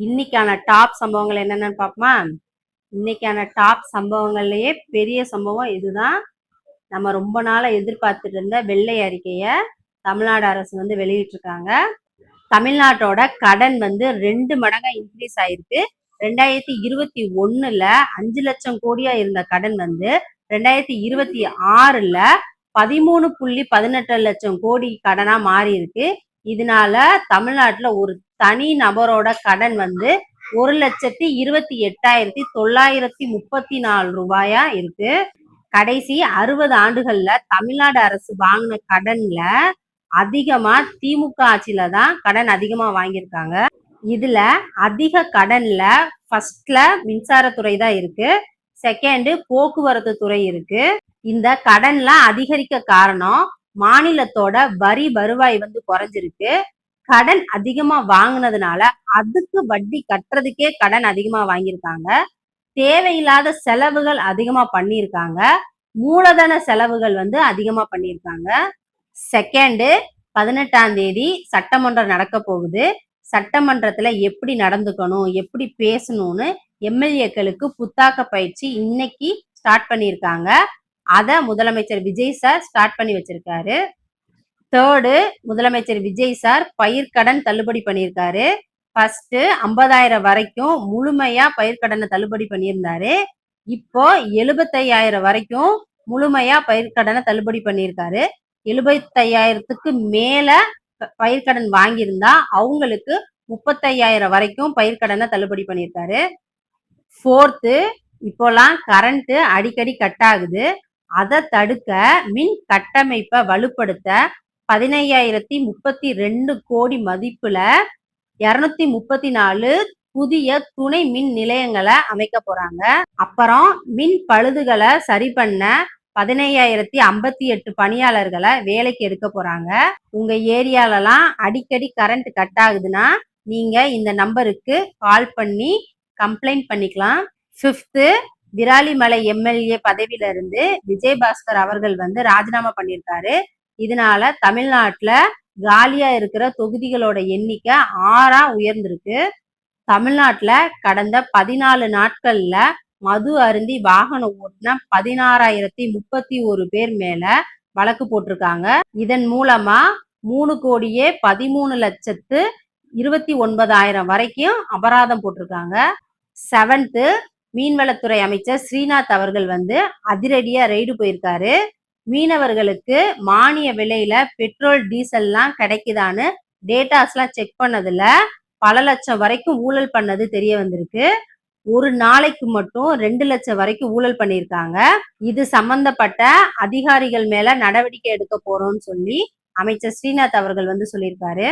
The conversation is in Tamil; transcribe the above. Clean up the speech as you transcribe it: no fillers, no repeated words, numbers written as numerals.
இன்னைக்கான டாப் சம்பவங்கள் என்னென்னு பார்ப்போமா? இன்னைக்கான டாப் சம்பவங்கள்லயே பெரிய சம்பவம் இதுதான். நம்ம ரொம்ப நாளா எதிர்பார்த்துட்டு இருந்த வெள்ளை அறிக்கையை தமிழ்நாடு அரசு வந்து வெளியிட்டிருக்காங்க. தமிழ்நாட்டோட கடன் வந்து 2 மடங்கா இன்க்ரீஸ் ஆயிருக்கு. 2021ல 5 லட்சம் கோடியா இருந்த கடன் வந்து 2026ல 13.18 லட்சம் கோடி கடனா மாறி இருக்கு. இதனால தமிழ்நாட்டுல ஒரு தனி நபரோட கடன் வந்து 1,28,934 ரூபாயா இருக்கு. கடைசி 60 ஆண்டுகள்ல தமிழ்நாடு அரசு வாங்கின கடன்ல அதிகமா திமுக ஆட்சியில தான் கடன் அதிகமா வாங்கியிருக்காங்க. இதுல அதிக கடன்ல ஃபர்ஸ்ட்ல மின்சாரத்துறை தான் இருக்கு, செகண்ட் போக்குவரத்து துறை இருக்கு. இந்த கடன்லாம் அதிகரிக்க காரணம் மாநிலத்தோட வரி வருவாய் வந்து குறைஞ்சிருக்கு. கடன் அதிகமா வாங்கினதுனால அதுக்கு வட்டி கட்டுறதுக்கே கடன் அதிகமா வாங்கியிருக்காங்க. தேவையில்லாத செலவுகள் அதிகமா பண்ணியிருக்காங்க. மூலதன செலவுகள் வந்து அதிகமா பண்ணியிருக்காங்க. செகண்ட் 18ஆம் தேதி சட்டமன்றம் நடக்க போகுது. சட்டமன்றத்துல எப்படி நடந்துக்கணும், எப்படி பேசணும்னு எம்எல்ஏக்களுக்கு புத்தாக்க பயிற்சி இன்னைக்கு ஸ்டார்ட் பண்ணியிருக்காங்க. அத முதலமைச்சர் விஜய் சார் ஸ்டார்ட் பண்ணி வச்சிருக்காரு. தேர்டு, முதலமைச்சர் விஜய் சார் பயிர்க்கடன் தள்ளுபடி பண்ணியிருக்காரு. ஃபர்ஸ்ட் 50,000 வரைக்கும் முழுமையா பயிர்க்கடனை தள்ளுபடி பண்ணியிருந்தாரு. இப்போ 75,000 வரைக்கும் முழுமையா பயிர்க்கடனை தள்ளுபடி பண்ணியிருக்காரு. 75,000க்கு மேல பயிர்க்கடன் வாங்கியிருந்தா அவங்களுக்கு 35,000 வரைக்கும் பயிர்க்கடனை தள்ளுபடி பண்ணியிருக்காரு. ஃபோர்த்து, இப்போலாம் கரண்ட் அடிக்கடி கட் ஆகுது. அதை தடுக்க மின் கட்டமைப்பை வலுப்படுத்த 15,032 கோடி மதிப்புல 234 புதிய துணை மின் நிலையங்களை அமைக்க போறாங்க. அப்புறம் மின் பழுதுகளை சரி பண்ண 15,058 பணியாளர்களை வேலைக்கு எடுக்க போறாங்க. உங்க ஏரியாலலாம் அடிக்கடி கரண்ட் கட் ஆகுதுன்னா நீங்க இந்த நம்பருக்கு கால் பண்ணி கம்ப்ளைண்ட் பண்ணிக்கலாம். ஃபிஃப்த்து, விராலிமலை எம்எல்ஏ பதவியில இருந்து விஜயபாஸ்கர் அவர்கள் வந்து ராஜினாமா பண்ணியிருக்காரு. இதனால தமிழ்நாட்டுல காலியா இருக்கிற தொகுதிகளோட எண்ணிக்கை 6ஆ உயர்ந்திருக்கு. தமிழ்நாட்டுல கடந்த 14 நாட்கள்ல மது அருந்தி வாகனம் ஓட்டின 16,031 பேர் மேல வழக்கு போட்டிருக்காங்க. இதன் மூலமா 3,13,29,000 வரைக்கும் அபராதம் போட்டிருக்காங்க. செவன்த்து, மீன்வளத்துறை அமைச்சர் ஸ்ரீநாத் அவர்கள் வந்து அதிரடியா ரெய்டு போயிருக்காரு. மீனவர்களுக்கு மானிய விலையில பெட்ரோல் டீசல்லாம் கிடைக்குதான்னு டேட்டாஸ்லாம் செக் பண்ணதுல பல லட்சம் வரைக்கும் ஊழல் பண்ணது தெரிய வந்திருக்கு. ஒரு நாளைக்கு மட்டும் 2 லட்சம் வரைக்கும் ஊழல் பண்ணியிருக்காங்க. இது சம்பந்தப்பட்ட அதிகாரிகள் மேல நடவடிக்கை எடுக்க போறோம்னு சொல்லி அமைச்சர் ஸ்ரீநாத் அவர்கள் வந்து சொல்லியிருக்காரு.